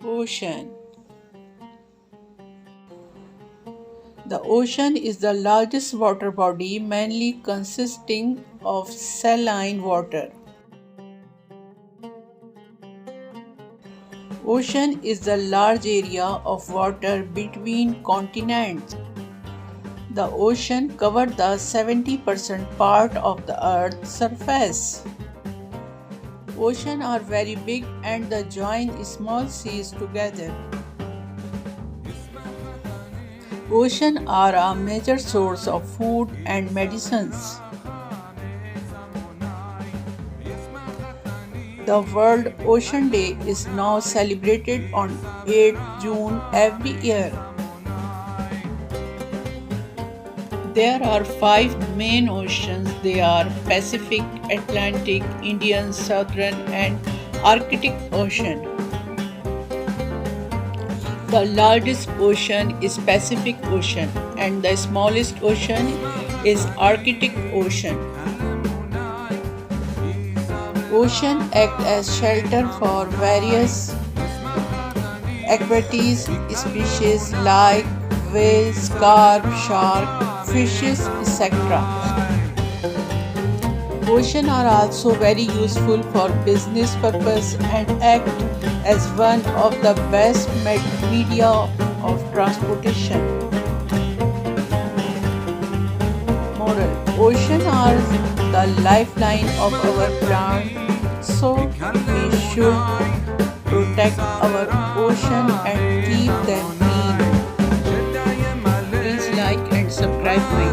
Ocean. The ocean is the largest water body, mainly consisting of saline water. Ocean is the large area of water between continents. The ocean covers the 70% part of the Earth's surface. Oceans are very big and they join small seas together. Oceans are a major source of food and medicines. The World Ocean Day is now celebrated on 8 June every year. There are five main oceans. They are Pacific, Atlantic, Indian, Southern, and Arctic Ocean. The largest ocean is Pacific Ocean and the smallest ocean is Arctic Ocean. Oceans act as shelter for various aquatic species like whales, carp, shark, fishes, etc. Oceans are also very useful for business purpose and act as one of the best media of transportation. Moral: oceans are the lifeline of our planet, so we should protect our ocean and keep them clean. Please like and subscribe my